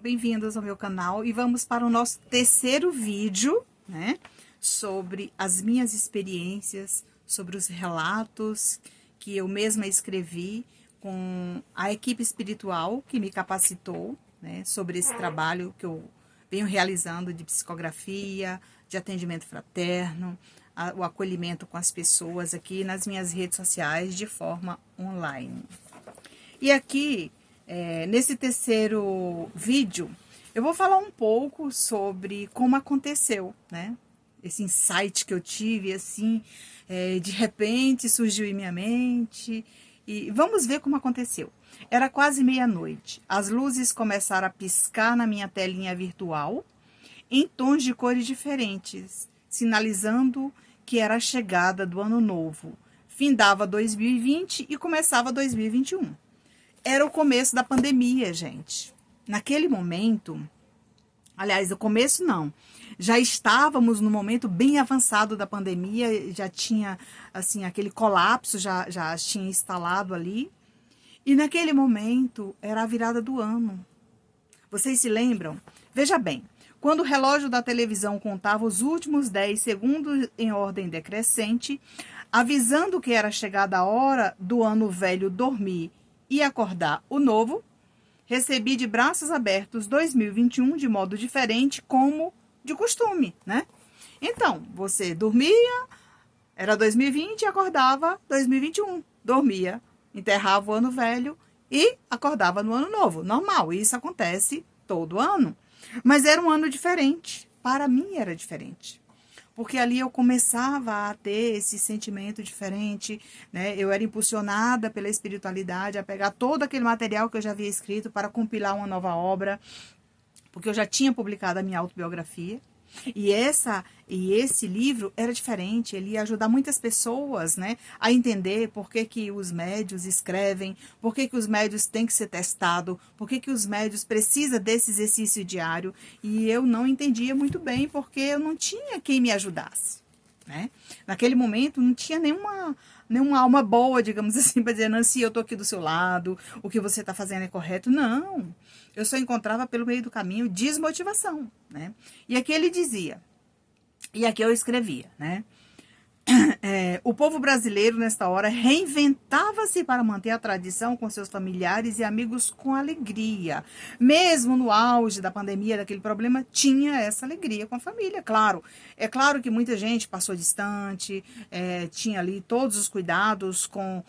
Bem-vindos ao meu canal e vamos para o nosso terceiro vídeo, né? Sobre as minhas experiências, sobre os relatos que eu mesma escrevi com a equipe espiritual que me capacitou, né? Sobre esse trabalho que eu venho realizando de psicografia, de atendimento fraterno, o acolhimento com as pessoas aqui nas minhas redes sociais de forma online. E aqui, nesse terceiro vídeo, eu vou falar um pouco sobre como aconteceu, né? Esse insight que eu tive, assim, de repente surgiu em minha mente. E vamos ver como aconteceu. Era quase meia-noite. As luzes começaram a piscar na minha telinha virtual, em tons de cores diferentes, sinalizando que era a chegada do ano novo. Findava 2020 e começava 2021. Era o começo da pandemia, gente. Naquele momento, aliás, o começo não, já estávamos no momento bem avançado da pandemia, já tinha, assim, aquele colapso já tinha instalado ali. E naquele momento, era a virada do ano. Vocês se lembram? Veja bem, quando o relógio da televisão contava os últimos 10 segundos em ordem decrescente, avisando que era chegada a hora do ano velho dormir e acordar o novo, recebi de braços abertos 2021 de modo diferente, como de costume, né? Então, você dormia, era 2020 e acordava 2021. Dormia, enterrava o ano velho e acordava no ano novo. Normal, isso acontece todo ano. Mas era um ano diferente. Para mim era diferente. Porque ali eu começava a ter esse sentimento diferente, né? Eu era impulsionada pela espiritualidade a pegar todo aquele material que eu já havia escrito para compilar uma nova obra, porque eu já tinha publicado a minha autobiografia. E esse livro era diferente, ele ia ajudar muitas pessoas, né, a entender por que que os médios escrevem, por que que os médios têm que ser testados, por que que os médios precisam desse exercício diário. E eu não entendia muito bem, porque eu não tinha quem me ajudasse, né? Naquele momento não tinha nenhuma alma boa, digamos assim, para dizer, Nancy, eu estou aqui do seu lado, o que você está fazendo é correto. Não, eu só encontrava pelo meio do caminho desmotivação, né? E aqui ele dizia, e aqui eu escrevia, né? O povo brasileiro, nesta hora, reinventava-se para manter a tradição com seus familiares e amigos com alegria. Mesmo no auge da pandemia, daquele problema, tinha essa alegria com a família, claro. É claro que muita gente passou distante, tinha ali todos os cuidados com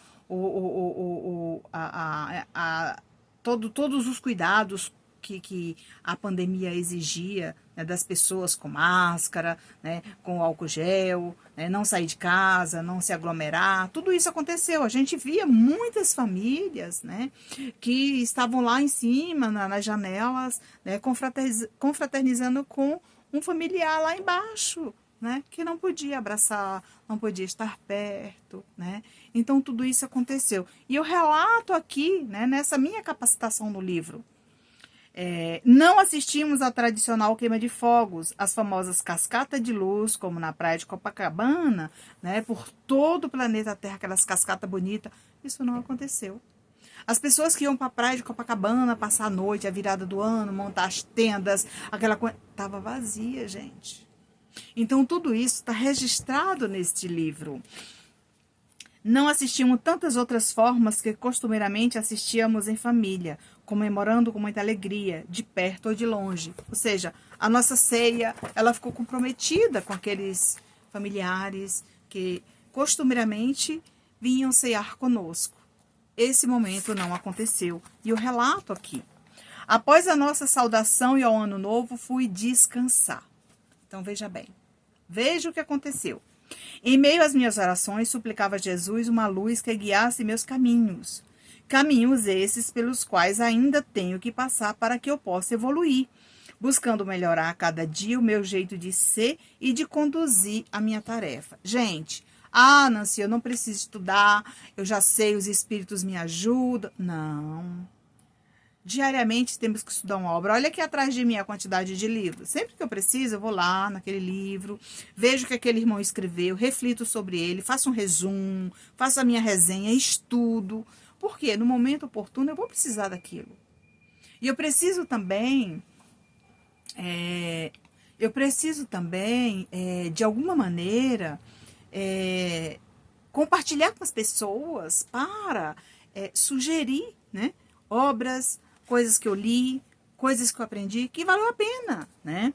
todos os cuidados que a pandemia exigia, né, das pessoas com máscara, né, com álcool gel, né, não sair de casa, não se aglomerar, tudo isso aconteceu. A gente via muitas famílias, né, que estavam lá em cima, nas janelas, né, confraternizando com um familiar lá embaixo, né, que não podia abraçar, não podia estar perto, né? Então tudo isso aconteceu. E eu relato aqui, né, nessa minha capacitação no livro. Não assistimos à tradicional queima de fogos, as famosas cascatas de luz, como na praia de Copacabana, né, por todo o planeta Terra, aquelas cascatas bonitas. Isso não aconteceu. As pessoas que iam para a praia de Copacabana passar a noite, a virada do ano, montar as tendas, aquela coisa, estava vazia, gente. Então tudo isso está registrado neste livro. Não assistimos tantas outras formas que costumeiramente assistíamos em família, comemorando com muita alegria, de perto ou de longe. Ou seja, a nossa ceia, ela ficou comprometida com aqueles familiares que costumeiramente vinham cear conosco. Esse momento não aconteceu. E eu relato aqui. Após a nossa saudação e ao ano novo, fui descansar. Então veja bem. Veja o que aconteceu. Em meio às minhas orações, suplicava a Jesus uma luz que guiasse meus caminhos. Caminhos esses pelos quais ainda tenho que passar para que eu possa evoluir, buscando melhorar a cada dia o meu jeito de ser e de conduzir a minha tarefa. Gente, Nancy, eu não preciso estudar, eu já sei, os espíritos me ajudam. Não. Diariamente temos que estudar uma obra. Olha aqui atrás de mim a quantidade de livros. Sempre que eu preciso, eu vou lá naquele livro, vejo o que aquele irmão escreveu, reflito sobre ele, faço um resumo, faço a minha resenha, estudo. Porque no momento oportuno eu vou precisar daquilo. E eu preciso também, de alguma maneira, compartilhar com as pessoas para sugerir, né, obras, coisas que eu li, coisas que eu aprendi, que valeu a pena, né?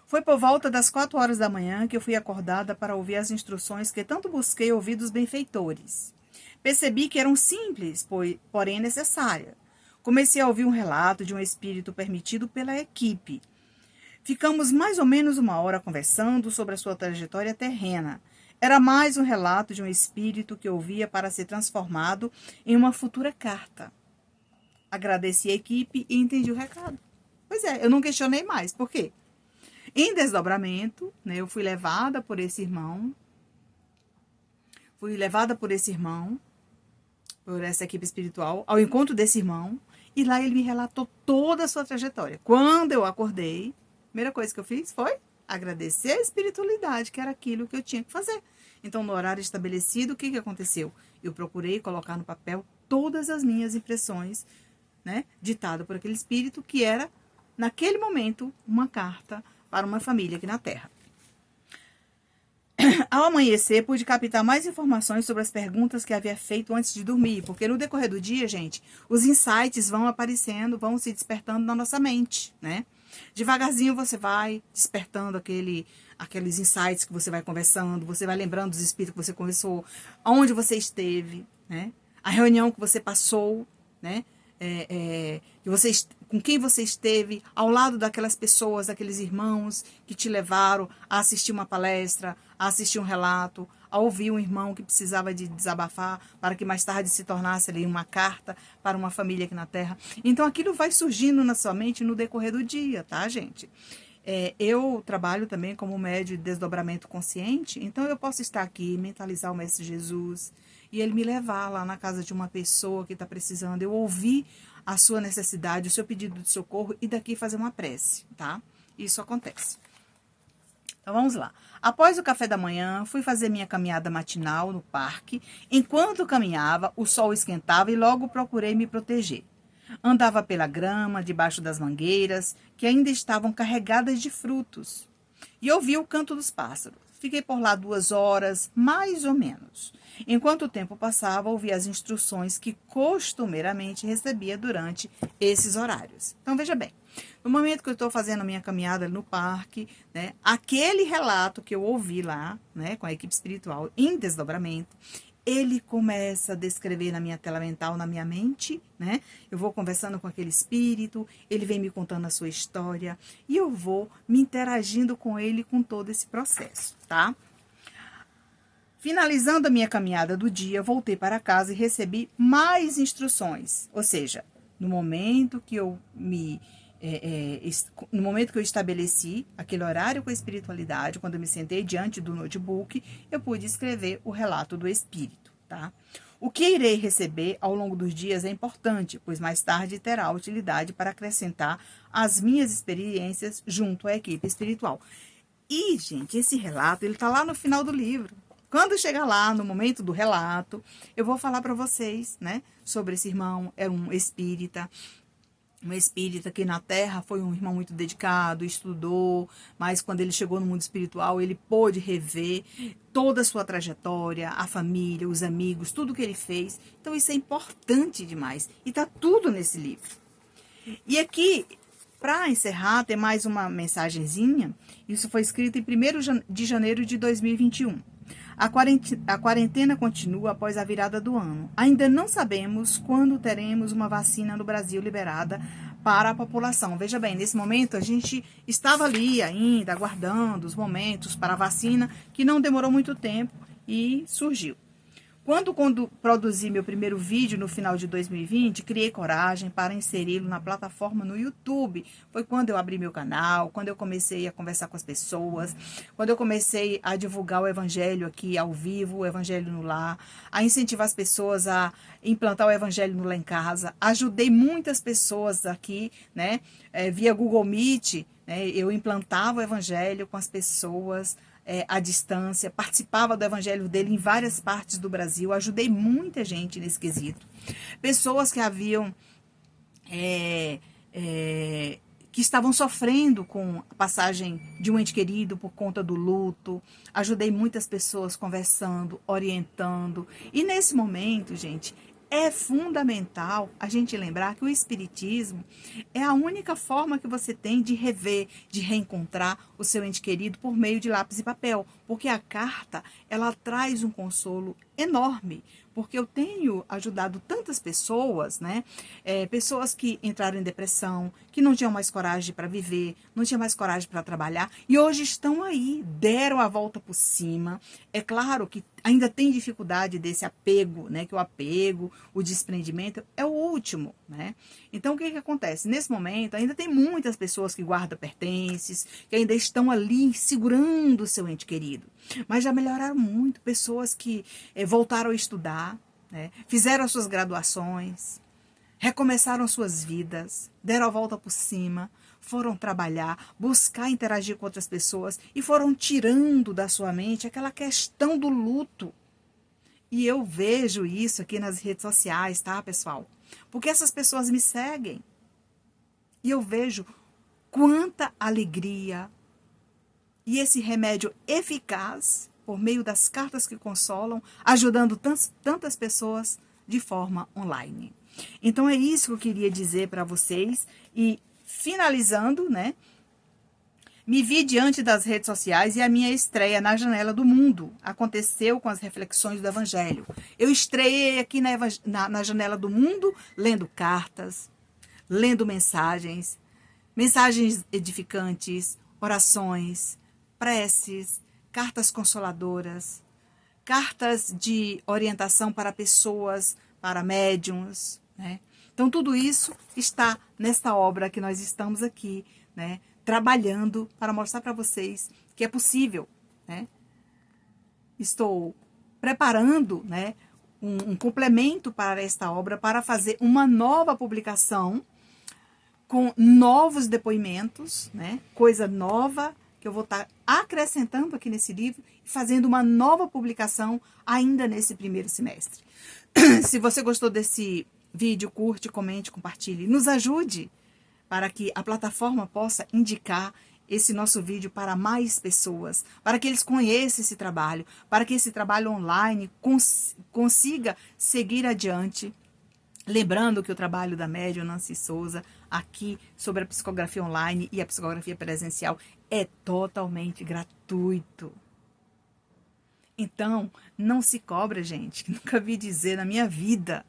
Foi por volta das 4 horas da manhã que eu fui acordada para ouvir as instruções que tanto busquei ouvir dos benfeitores. Percebi que eram simples, porém necessárias. Comecei a ouvir um relato de um espírito permitido pela equipe. Ficamos mais ou menos 1 hora conversando sobre a sua trajetória terrena. Era mais um relato de um espírito que ouvia para ser transformado em uma futura carta. Agradeci a equipe e entendi o recado. Pois é, eu não questionei mais. Por quê? Em desdobramento, né, eu fui levada por esse irmão, por essa equipe espiritual, ao encontro desse irmão, e lá ele me relatou toda a sua trajetória. Quando eu acordei, a primeira coisa que eu fiz foi agradecer a espiritualidade, que era aquilo que eu tinha que fazer. Então, no horário estabelecido, o que aconteceu? Eu procurei colocar no papel todas as minhas impressões, né, ditada por aquele espírito, que era, naquele momento, uma carta para uma família aqui na Terra. Ao amanhecer, pude captar mais informações sobre as perguntas que havia feito antes de dormir, porque no decorrer do dia, gente, os insights vão aparecendo, vão se despertando na nossa mente, né? Devagarzinho você vai despertando aqueles insights que você vai conversando, você vai lembrando dos espíritos que você conversou, aonde você esteve, né? A reunião que você passou, né? Com quem você esteve, ao lado daquelas pessoas, daqueles irmãos que te levaram a assistir uma palestra, a assistir um relato, a ouvir um irmão que precisava de desabafar, para que mais tarde se tornasse ali uma carta para uma família aqui na Terra. Então aquilo vai surgindo na sua mente no decorrer do dia, tá, gente? Eu trabalho também como médium de desdobramento consciente, então eu posso estar aqui, mentalizar o Mestre Jesus, e ele me levar lá na casa de uma pessoa que está precisando, eu ouvir a sua necessidade, o seu pedido de socorro, e daqui fazer uma prece, tá? Isso acontece. Então vamos lá. Após o café da manhã, fui fazer minha caminhada matinal no parque. Enquanto caminhava, o sol esquentava e logo procurei me proteger. Andava pela grama, debaixo das mangueiras, que ainda estavam carregadas de frutos. E ouvi o canto dos pássaros. Fiquei por lá 2 horas, mais ou menos. Enquanto o tempo passava, ouvi as instruções que costumeiramente recebia durante esses horários. Então, veja bem, no momento que eu estou fazendo a minha caminhada no parque, né, aquele relato que eu ouvi lá, né, com a equipe espiritual em desdobramento, ele começa a descrever na minha tela mental, na minha mente, né? Eu vou conversando com aquele espírito, ele vem me contando a sua história e eu vou me interagindo com ele com todo esse processo, tá? Finalizando a minha caminhada do dia, voltei para casa e recebi mais instruções. Ou seja, no momento que eu estabeleci aquele horário com a espiritualidade, quando eu me sentei diante do notebook, eu pude escrever o relato do espírito, tá? O que irei receber ao longo dos dias é importante, pois mais tarde terá utilidade para acrescentar as minhas experiências junto à equipe espiritual. E, gente, esse relato, ele tá lá no final do livro. Quando chegar lá, no momento do relato, eu vou falar para vocês, né, sobre esse irmão, é um espírita que na Terra foi um irmão muito dedicado, estudou, mas quando ele chegou no mundo espiritual, ele pôde rever toda a sua trajetória, a família, os amigos, tudo que ele fez. Então isso é importante demais e tá tudo nesse livro. E aqui, para encerrar, tem mais uma mensagenzinha. Isso foi escrito em 1º de janeiro de 2021. A quarentena continua após a virada do ano. Ainda não sabemos quando teremos uma vacina no Brasil liberada para a população. Veja bem, nesse momento a gente estava ali ainda aguardando os momentos para a vacina, que não demorou muito tempo e surgiu. Quando produzi meu primeiro vídeo no final de 2020, criei coragem para inseri-lo na plataforma no YouTube. Foi quando eu abri meu canal, quando eu comecei a conversar com as pessoas, quando eu comecei a divulgar o evangelho aqui ao vivo, o evangelho no lar, a incentivar as pessoas a implantar o evangelho no lar em casa. Ajudei muitas pessoas aqui, né, via Google Meet, né, eu implantava o evangelho com as pessoas à distância, participava do evangelho dele em várias partes do Brasil, ajudei muita gente nesse quesito. Pessoas que haviam que estavam sofrendo com a passagem de um ente querido por conta do luto. Ajudei muitas pessoas conversando, orientando. E nesse momento, gente, é fundamental a gente lembrar que o espiritismo é a única forma que você tem de rever, de reencontrar o seu ente querido por meio de lápis e papel, porque a carta, ela traz um consolo enorme, porque eu tenho ajudado tantas pessoas, né? Pessoas que entraram em depressão, que não tinham mais coragem para viver, não tinham mais coragem para trabalhar, e hoje estão aí, deram a volta por cima. É claro que ainda tem dificuldade desse apego, né? Que o apego, o desprendimento é o último, né? Então, o que acontece? Nesse momento, ainda tem muitas pessoas que guardam pertences, que ainda estão ali segurando o seu ente querido. Mas já melhoraram muito. Pessoas que voltaram a estudar, né? Fizeram as suas graduações, recomeçaram suas vidas, deram a volta por cima, foram trabalhar, buscar interagir com outras pessoas e foram tirando da sua mente aquela questão do luto. E eu vejo isso aqui nas redes sociais, tá, pessoal? Porque essas pessoas me seguem. E eu vejo quanta alegria e esse remédio eficaz, por meio das cartas que consolam, ajudando tantas pessoas de forma online. Então é isso que eu queria dizer para vocês. E finalizando, né? Me vi diante das redes sociais e a minha estreia na Janela do Mundo aconteceu com as reflexões do Evangelho. Eu estreiei aqui na Janela do Mundo lendo cartas, lendo mensagens edificantes, orações, preces, cartas consoladoras, cartas de orientação para pessoas, para médiuns, né? Então, tudo isso está nesta obra que nós estamos aqui, né? Trabalhando para mostrar para vocês que é possível, né? Estou preparando, né, um complemento para esta obra, para fazer uma nova publicação com novos depoimentos, né? Coisa nova que eu vou estar acrescentando aqui nesse livro e fazendo uma nova publicação ainda nesse primeiro semestre. Se você gostou desse vídeo, curte, comente, compartilhe, nos ajude para que a plataforma possa indicar esse nosso vídeo para mais pessoas, para que eles conheçam esse trabalho, para que esse trabalho online consiga seguir adiante. Lembrando que o trabalho da médium Nancy Souza, aqui sobre a psicografia online e a psicografia presencial, é totalmente gratuito. Então, não se cobra, gente. Nunca vi dizer na minha vida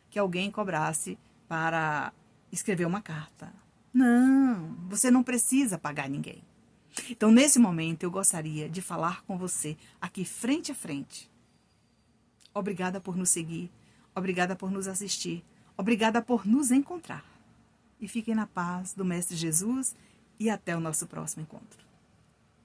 que alguém cobrasse para escrever uma carta. Não, você não precisa pagar ninguém. Então, nesse momento, eu gostaria de falar com você aqui frente a frente. Obrigada por nos seguir. Obrigada por nos assistir. Obrigada por nos encontrar. E fiquem na paz do Mestre Jesus e até o nosso próximo encontro.